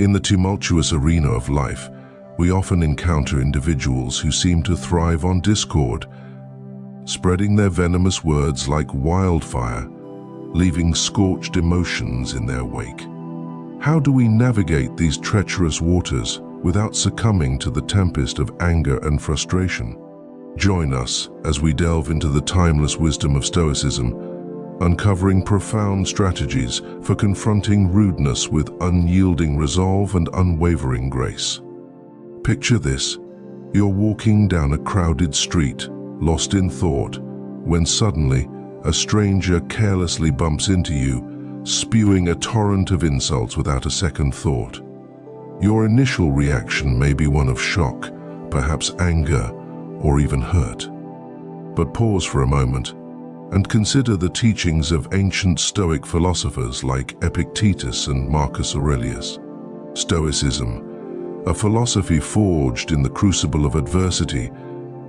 In the tumultuous arena of life, we often encounter individuals who seem to thrive on discord, spreading their venomous words like wildfire, leaving scorched emotions in their wake. How do we navigate these treacherous waters without succumbing to the tempest of anger and frustration? Join us as we delve into the timeless wisdom of Stoicism, uncovering profound strategies for confronting rudeness with unyielding resolve and unwavering grace. Picture this: you're walking down a crowded street, lost in thought, when suddenly a stranger carelessly bumps into you, spewing a torrent of insults without a second thought. Your initial reaction may be one of shock, perhaps anger, or even hurt. But pause for a moment and consider the teachings of ancient Stoic philosophers like Epictetus and Marcus Aurelius. Stoicism, a philosophy forged in the crucible of adversity,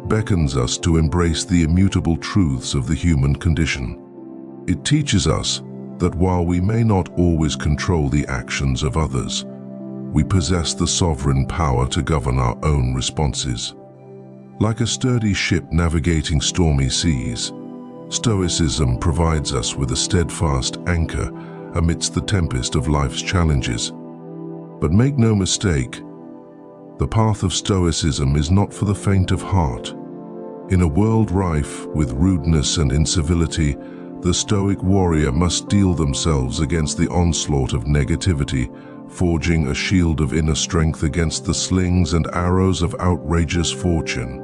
beckons us to embrace the immutable truths of the human condition. It teaches us that while we may not always control the actions of others, we possess the sovereign power to govern our own responses. Like a sturdy ship navigating stormy seas, Stoicism provides us with a steadfast anchor amidst the tempest of life's challenges. But make no mistake, the path of Stoicism is not for the faint of heart. In a world rife with rudeness and incivility, the Stoic warrior must steel themselves against the onslaught of negativity, forging a shield of inner strength against the slings and arrows of outrageous fortune.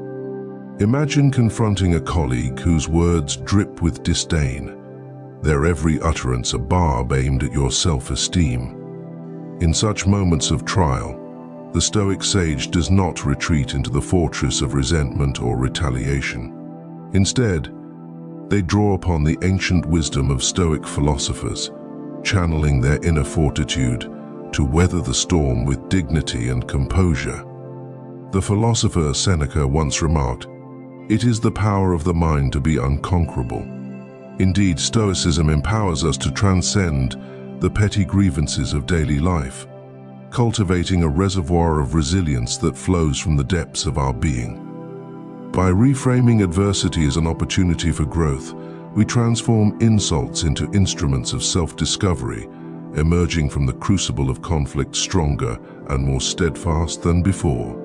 Imagine confronting a colleague whose words drip with disdain, their every utterance a barb aimed at your self-esteem. In such moments of trial, the Stoic sage does not retreat into the fortress of resentment or retaliation. Instead, they draw upon the ancient wisdom of Stoic philosophers, channeling their inner fortitude to weather the storm with dignity and composure. The philosopher Seneca once remarked, "It is the power of the mind to be unconquerable." Indeed, Stoicism empowers us to transcend the petty grievances of daily life, cultivating a reservoir of resilience that flows from the depths of our being. By reframing adversity as an opportunity for growth, we transform insults into instruments of self-discovery, emerging from the crucible of conflict stronger and more steadfast than before.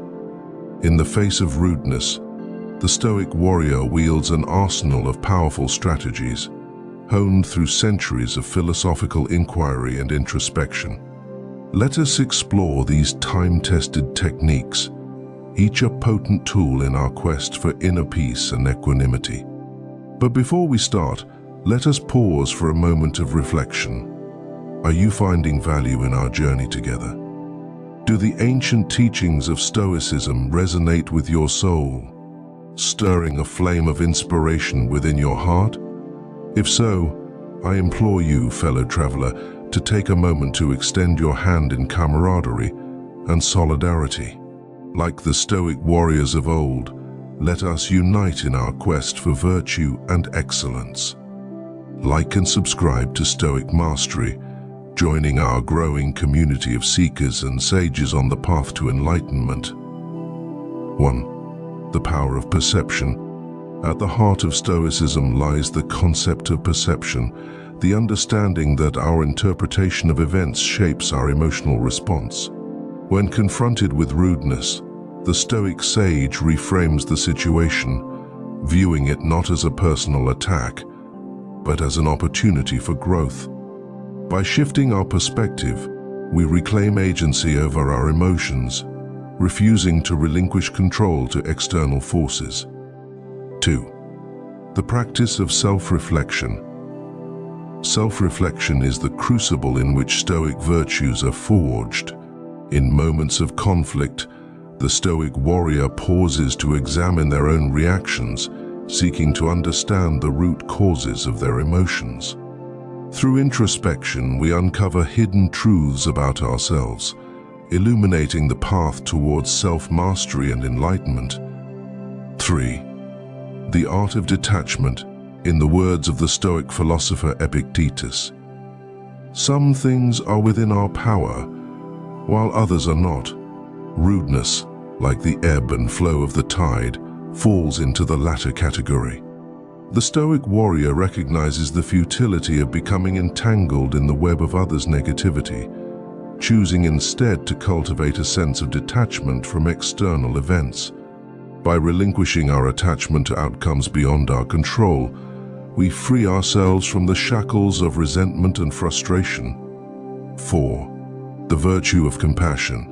In the face of rudeness, the Stoic warrior wields an arsenal of powerful strategies, honed through centuries of philosophical inquiry and introspection. Let us explore these time-tested techniques, each a potent tool in our quest for inner peace and equanimity. But before we start, let us pause for a moment of reflection. Are you finding value in our journey together? Do the ancient teachings of Stoicism resonate with your soul, stirring a flame of inspiration within your heart? If so, I implore you, fellow traveler, to take a moment to extend your hand in camaraderie and solidarity. Like the Stoic warriors of old, let us unite in our quest for virtue and excellence. Like and subscribe to Stoic Mastery, joining our growing community of seekers and sages on the path to enlightenment. 1. The power of perception. At the heart of Stoicism lies the concept of perception, the understanding that our interpretation of events shapes our emotional response. When confronted with rudeness, the Stoic sage reframes the situation, viewing it not as a personal attack, but as an opportunity for growth. By shifting our perspective, we reclaim agency over our emotions, refusing to relinquish control to external forces. 2. The practice of self-reflection. Self-reflection is the crucible in which Stoic virtues are forged. In moments of conflict, the Stoic warrior pauses to examine their own reactions, seeking to understand the root causes of their emotions. Through introspection, we uncover hidden truths about ourselves, illuminating the path towards self-mastery and enlightenment. 3. The art of detachment. In the words of the Stoic philosopher Epictetus, "Some things are within our power, while others are not. Rudeness, like the ebb and flow of the tide, falls into the latter category. The Stoic warrior recognizes the futility of becoming entangled in the web of others' negativity, choosing instead to cultivate a sense of detachment from external events. By relinquishing our attachment to outcomes beyond our control, we free ourselves from the shackles of resentment and frustration. 4. The virtue of compassion.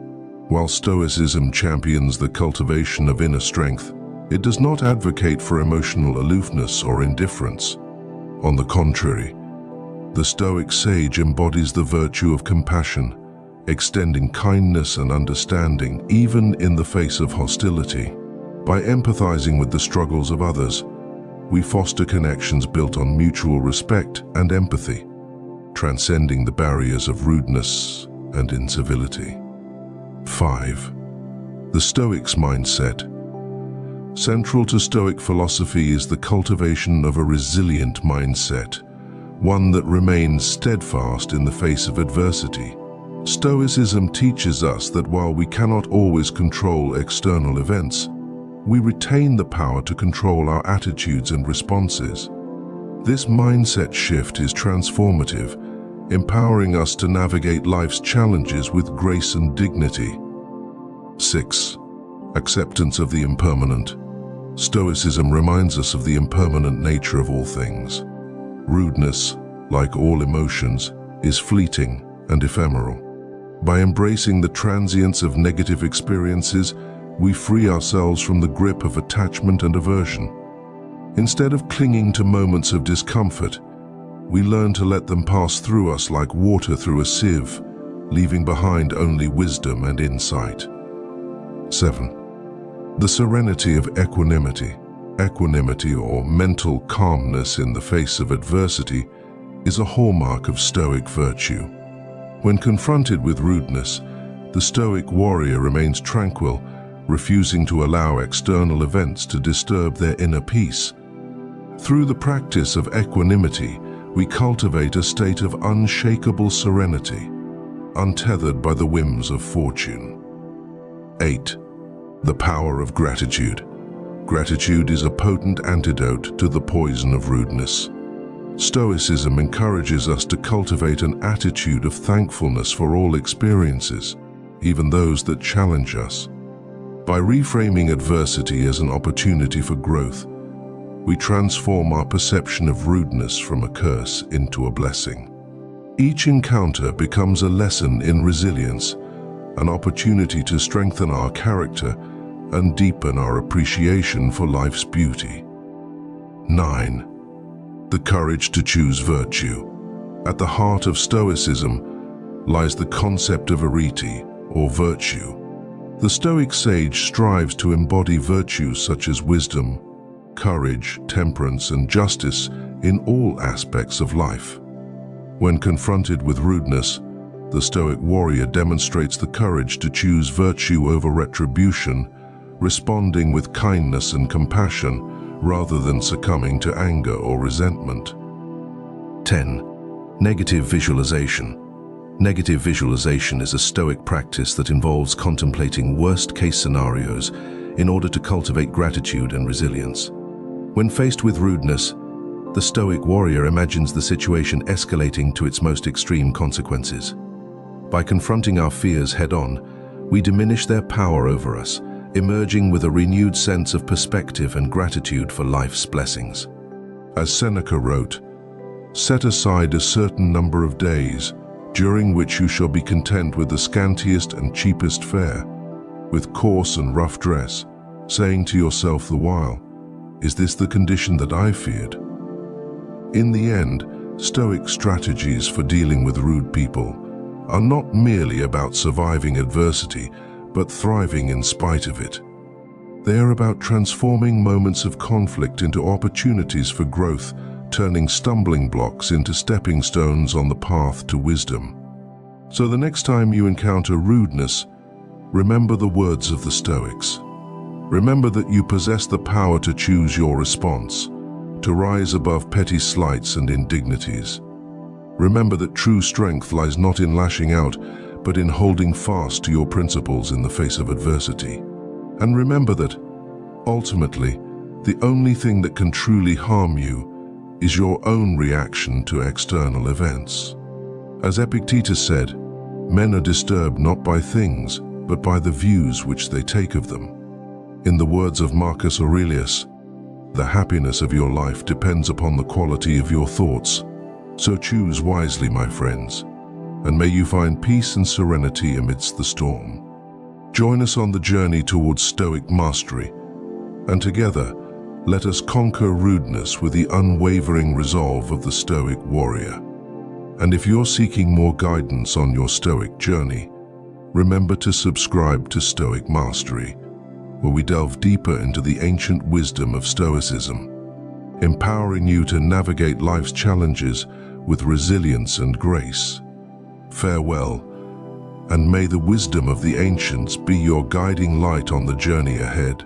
While Stoicism champions the cultivation of inner strength, it does not advocate for emotional aloofness or indifference. On the contrary, the Stoic sage embodies the virtue of compassion, extending kindness and understanding even in the face of hostility. By empathizing with the struggles of others, we foster connections built on mutual respect and empathy, transcending the barriers of rudeness and incivility. 5. The Stoic's mindset. Central to Stoic philosophy is the cultivation of a resilient mindset, one that remains steadfast in the face of adversity. Stoicism teaches us that while we cannot always control external events, we retain the power to control our attitudes and responses. This mindset shift is transformative, empowering us to navigate life's challenges with grace and dignity. 6. Acceptance of the impermanent. Stoicism reminds us of the impermanent nature of all things. Rudeness, like all emotions, is fleeting and ephemeral. By embracing the transience of negative experiences, we free ourselves from the grip of attachment and aversion. Instead of clinging to moments of discomfort, we learn to let them pass through us like water through a sieve, leaving behind only wisdom and insight. 7. The serenity of equanimity. Equanimity, or mental calmness in the face of adversity, is a hallmark of Stoic virtue. When confronted with rudeness, the Stoic warrior remains tranquil, refusing to allow external events to disturb their inner peace. Through the practice of equanimity, we cultivate a state of unshakable serenity, untethered by the whims of fortune. 8. The power of gratitude. Gratitude is a potent antidote to the poison of rudeness. Stoicism encourages us to cultivate an attitude of thankfulness for all experiences, even those that challenge us. By reframing adversity as an opportunity for growth, we transform our perception of rudeness from a curse into a blessing. Each encounter becomes a lesson in resilience, an opportunity to strengthen our character and deepen our appreciation for life's beauty. 9. The courage to choose virtue. At the heart of Stoicism lies the concept of arete, or virtue. The Stoic sage strives to embody virtues such as wisdom, courage, temperance, and justice in all aspects of life. When confronted with rudeness, the Stoic warrior demonstrates the courage to choose virtue over retribution, responding with kindness and compassion rather than succumbing to anger or resentment. 10. Negative visualization. Negative visualization is a Stoic practice that involves contemplating worst-case scenarios in order to cultivate gratitude and resilience. When faced with rudeness, the Stoic warrior imagines the situation escalating to its most extreme consequences. By confronting our fears head-on, we diminish their power over us, emerging with a renewed sense of perspective and gratitude for life's blessings. As Seneca wrote, "Set aside a certain number of days, during which you shall be content with the scantiest and cheapest fare, with coarse and rough dress, saying to yourself the while, 'Is this the condition that I feared?'" In the end, Stoic strategies for dealing with rude people are not merely about surviving adversity, but thriving in spite of it. They are about transforming moments of conflict into opportunities for growth, turning stumbling blocks into stepping stones on the path to wisdom. So the next time you encounter rudeness, remember the words of the Stoics. Remember that you possess the power to choose your response, to rise above petty slights and indignities. Remember that true strength lies not in lashing out, but in holding fast to your principles in the face of adversity. And remember that, ultimately, the only thing that can truly harm you is your own reaction to external events. As Epictetus said, men are disturbed not by things, but by the views which they take of them. In the words of Marcus Aurelius, the happiness of your life depends upon the quality of your thoughts. So choose wisely, my friends, and may you find peace and serenity amidst the storm. Join us on the journey towards Stoic mastery, and together, let us conquer rudeness with the unwavering resolve of the Stoic warrior. And if you're seeking more guidance on your Stoic journey, remember to subscribe to Stoic Mastery, where we delve deeper into the ancient wisdom of Stoicism, empowering you to navigate life's challenges with resilience and grace. Farewell, and may the wisdom of the ancients be your guiding light on the journey ahead.